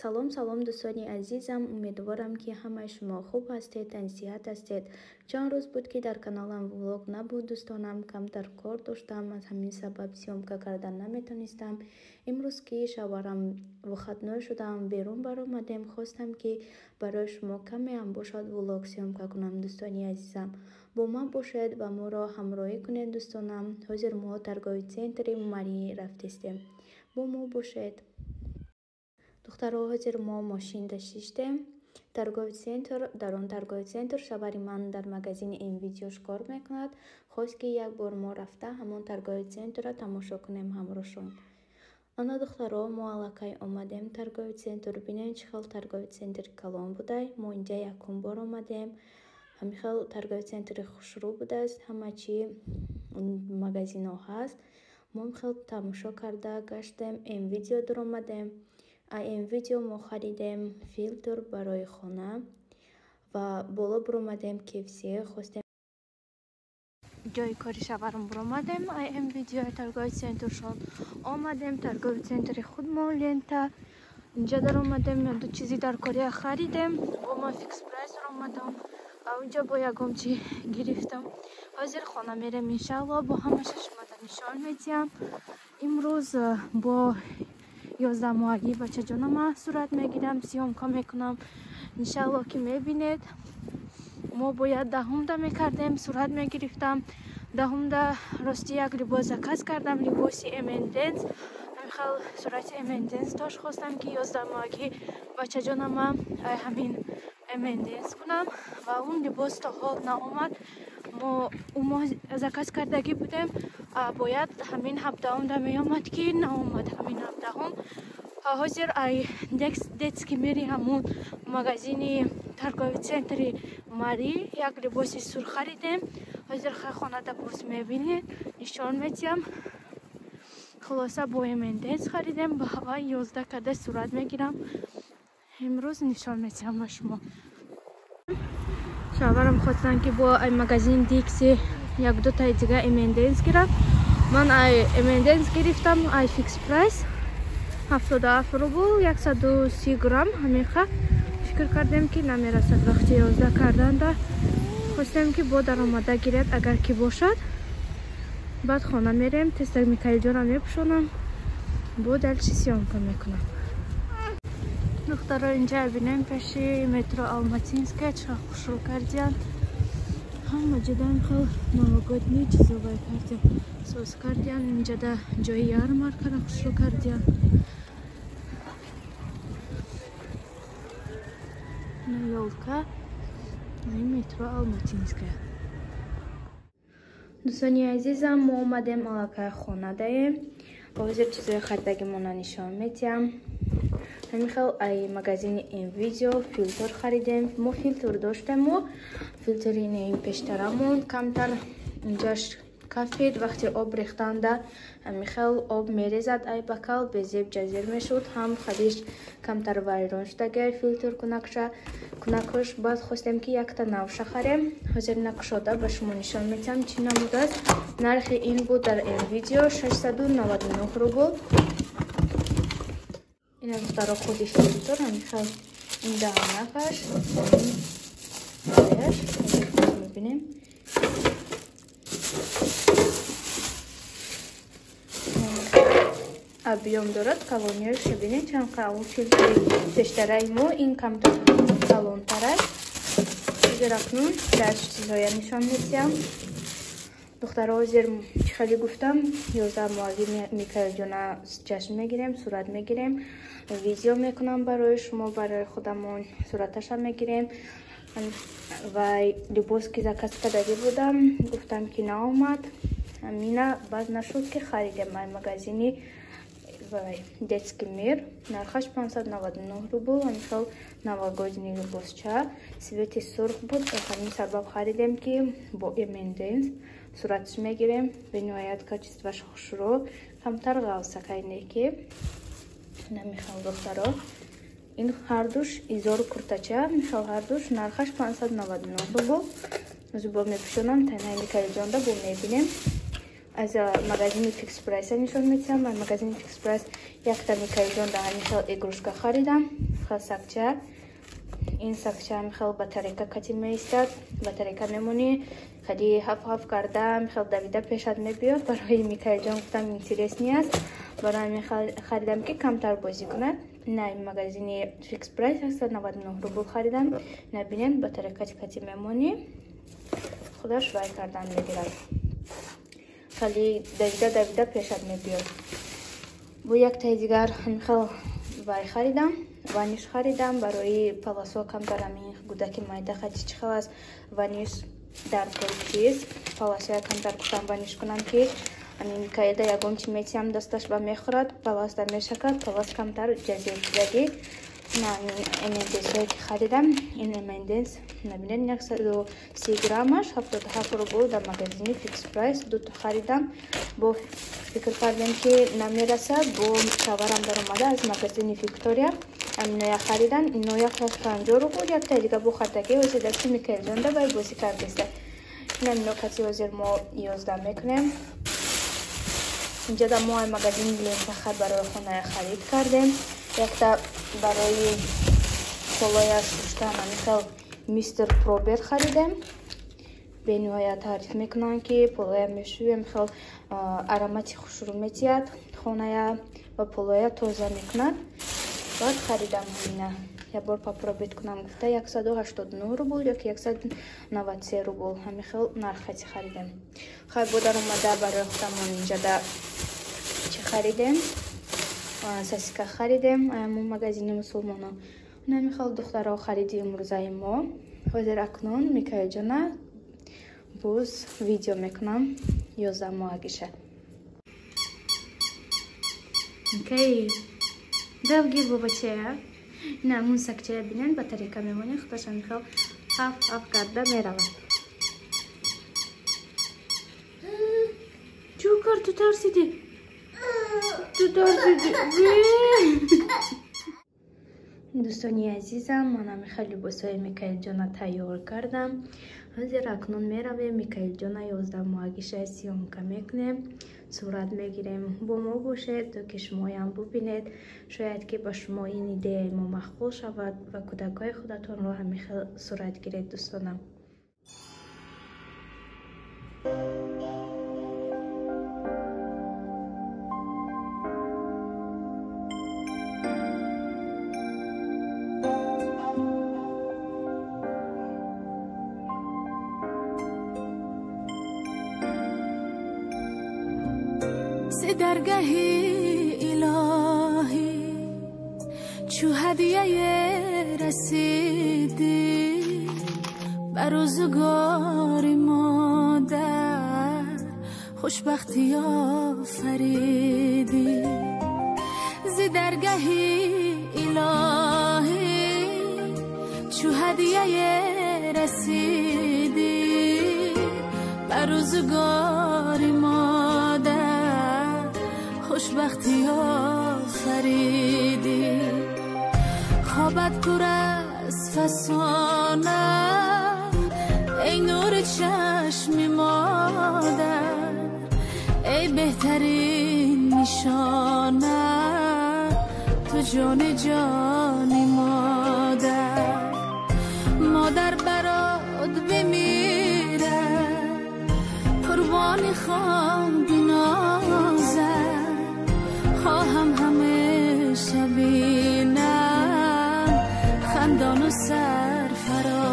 салом дӯстони азизам, умедворам ки ҳамаи шумо хуб ҳастед, тандсиҳат ҳастед. Чанд рӯз буд ки дар каналам влог набуд дӯстонам, камтар кор доштам, аз ҳамин сабаб сёмка кардан наметонистам. имрӯз ки шаварам вухатной шудам, берун баромадем, хостам ки барои шумо каме ҳам бошад влог сёмка кунам. дӯстони азизам, бо ман бошед ва моро ҳамроҳӣ кунед дӯстонам. ҳозир мо торгови центри Марӣ рафтистем, бо мо бошед. духтаро, ҳозир мо мошин даштем торгови центр. дар он торгови центр шавари ман дар магазини МВидеош кор мекунад. хост ки як бор мо рафта ҳамон торгови центрро тамошо кунем ҳамроҳшон. ана духтаро, мо аллакай омадем торгови центр. бинем чӣ хел торгови центри калон будай. мо инҷа якум бор омадем. ҳамин хел торгови центри хушрӯ будааст, ҳама чӣ магазинҳо ҳаст. мо хел тамошо карда гаштем, МВидео даромадем. МВидео мо харидем филтр барои хона ва боло буромадем KFC хостем ҷои кори шаварм буромадем. МВидео торгови центршон омадем. торгови центри худ мо лента инҷа даромадем. ду чизи дар кория харидем. бо ма фикс прайс омадам. инҷа бо ягон чӣ гирифтам. ҳозир хона мерем иншалло. бо ҳамаша шумода нишон медиҳам. имрӯз бо 11 моҳагӣ бачаҷонама сурат мегирам, сиёмка мекунам. иншалло ки мебинед. мо бояд 10 мекардем, сурат мегирифтам. 10 рости як либос заказ кардам, либоси M&Dance. ҳамихел сурати M&Dance тош хостам ки 11 моҳагӣ бачаҷонама ҳамин M&Dance кунам ва он либос то ҳол наомад. мо заказ кардагӣ будем, бояд ҳамин 17 меомад ки наомад. ҳамин 17 ҳозир детски мери ҳамун магазини торгови центри Марӣ як либоси сур харидем. ҳозир хонада боз мебинед, нишон медиҳам. хулоса бо M&Dance харидем, ба ҳава 11 карда сурат мегирам. имрӯз нишон медиҳам ба шумо. шаварам хостан ки бо магазин Dixie як ду таи дига M&Dance гирам. ман M&Dance гирифтам фикс прайс 77 рубл 130 грамм. ҳамиха фикр кардем ки намерасад вақти 11 карданда. хостем ки бо даромада гирад агар ки бошад. баъд хона мерем, теста Микаилҷона мепӯшонам, бо дальчи сиёмка мекунам. духтаро, инҷа бинем пеши метро Алматинская чақа хушрӯ кардиан. ҳама ҷудам хел новогодни чизовай кардиан, соз кардиан. инҷа да ҷои ярмаркара хушрӯ кардиан. ёлка метро Алматинская. дӯстони азизам, мо омадем аллакай хона даем. ҳозир чизои харидагимона нишон медиҳам. ҳамин хел магазини МВидео филтр харидем. мо филтр доштем. мо филтри неим пештарамон камтар инҷаш кафед вақти об рехтанда ҳамин хел об мерезад бакал безеб ҷазир мешуд. ҳам хадиш камтар вайрон шудагай филтр кунакаш. баъд хостем ки якта навша харем. ҳозир накушода ба шумо нишон медиҳам чӣ намудааст. нархи ин буд дар МВидео 699 рубл. ина духтаро худи филтр ҳамин хел ин даҳанакаш мебинем. объем дорад, калонияш бинед чанд калон. филтри пештараи мо ин камтар калонтар аст. ҳозир акнун дар чизҳоя нишон медиҳам. духтаро, ҳозир чӣ хели гуфтам 11 моҳагӣ Микаилҷона ҷашн мегирем, сурат мегирем, видео мекунам барои шумо, барои худамон сураташа мегирем. ва либос ки заказ кардагӣ будам гуфтам ки наомад. ҳамина баъд нашуд ки харидем магазини детский мир. нархаш 599 рубл. ҳамин хел новогодний либосча свети сурх буд. ҳамин сабаб харидем ки бо M&Dance суратш мегирем. бинояд качестваш хушрӯ, камтар ғавсакайнеки. ҳамин хел духтаро, ин ҳардуш изор куртача. ҳамин хел ҳардуш нархаш 599 рубл. ҳозир бо мепӯшонам. тайнаи Микаилҷонда бо мебинем. از مغازه فیکس پرایس نشون میدم. من مغازه فیکس پرایس یک تا میکایل جان در میخوال اگروشکا خریدم. خیلی سکچه. این سکچه میخوال بطریقه کتی میستد. بطریقه میمونی. خیلی هف کردم. میخوال دویده پیشت میبیاد. برای میکایل جان گفتم اینترس نیست. برای میخوال خریدم که کمتر بازی کند. نه مغازه فیکس پرایس هست. 99 روبل خریدم. نبینید بطریقه کتی میمونی. خودش وای کردن میگیرد. خیلی دویده پیشت میبیاد. با یک تای دیگر میخوال وای خریدم. وانیش خریدم برای پلاسو کم دارم. این گودک مایده خیلی چی خلاص وانیش در کل چیز پلاسو کم در کتم وانیش کنم که این کایده یکم چی میتیم دستش با میخورد پلاس در میشکد پلاس کم در جزیر شدگی. من امندنس که خریدم این امندنس نبینید 130 گرمش 77 روبل در مغازه فیکس پرایس دو تا خریدم. با فکر کردم که نمیرسد با شاورم در اومده از مغازه ویکتوریا نویا خریدن. این نویا 50 روبل یک تا دیگه بخورتگی واسه دستی میکایل جان ده باید بازی کردیسته. این هم نوکتی وزیر ما 11 میکنیم. اینجا در ما مغازه لینک خرید برای خونه خرید کردیم. یک تا برای پولای سوشتن میخوال میستر پروبر خریدم. به نهایت تعریف میکنن که پولای میشوی میخوال ارامتی خوش رو میتید خونه و پولای توزه میکنن. بعد خریدم همینه. یه بار پاپروبیت کنم گفته 189 روبل یا که 193 روبل همی خیل نرختی خریدم. خیلی بودر اومده برای خودمون اینجا در چی خریدم؟ ساسیکا خریدم. امون مغازه مسلمانا نمیخواد دخترها خریدی امروزای ما. حاضر اکنون میکایل جان باز ویدیو میکنم 11 ماهگیشه. میکایل دلگیر با بچه نه همون سکچه بینن بطریقه میمونه خودش میخواد اف کرده میرود. چو کار تو ترسیدی؟ دوستانی عزیزم من خیلی لباسای میکایل جان تیار کردم. حاضر اکنون میرویم میکایل جان 11 ماهگیشه سیامکا میکنیم صورت میگیریم. با ما باشید تا که شما هم ببینید شاید که با شما این ایده ما مخبول شود و کودکای خودتون رو هم صورت گیرید. دوستانم درگاهی الهی چو هدیه رسیدی بر روزگار مادر خوشبختی آفریدی. ز درگاهی الهی چو هدیه رسیدی بر روزگار مادر خوشبختی آفریدی. خوابت پر از فسانه ای نور چشم مادر ای بهترین نشانه تو جان جانی مادر. مادر برات بمیره قربانی خواهم بنازم خواهم همیشه بینم خندان و سرفرازم.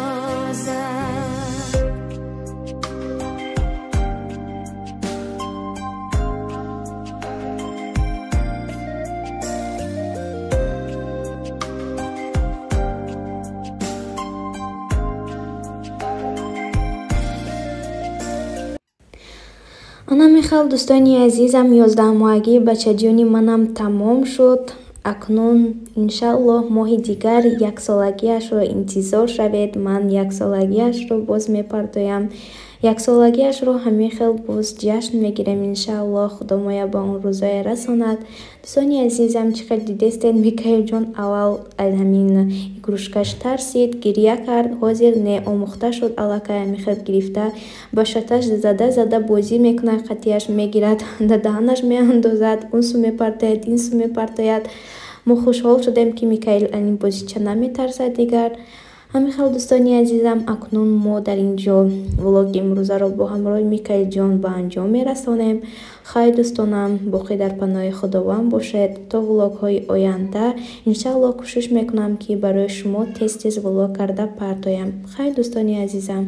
انا میخوام دوستانی عزیزم 11 ماهگی بچه جونی منم تمام شد. اکنون انشالله ماه دیگر 1 سالگیش رو انتظار شوید. من 1 سالگیش رو باز میپردایم. яксолагиашро ҳамин хел боз ҷашн мегирем. Иншааллоҳ худо моя ба он рӯзое расонад. дӯстони азизам, чӣ қадр дидестед Микаилҷон аввал аз ҳамин игрушкаш тарсид, гирья кард, ҳозир не омӯхта шуд, аллакай ҳамин хел гирифта ба шаташ зада бозӣ мекунад, қатияш мегирад, дар даҳанаш меандозад, он су мепартояд, ин су мепартояд. мо хушҳол шудем ки Микаил аз ин бозича наметарсад дигар. ҳамин хел дӯстони азизам, акнун мо дар ин ҷо влоги имрӯзаро бо ҳамроҳи Микаилҷон ба анҷом мерасонем. Хай дӯстонам, боқӣ дар паноҳи худованд бошед. То влогҳои оянда иншааллоҳ кӯшиш мекунам ки барои шумо тез влог карда партоям. Хай дӯстони азизам.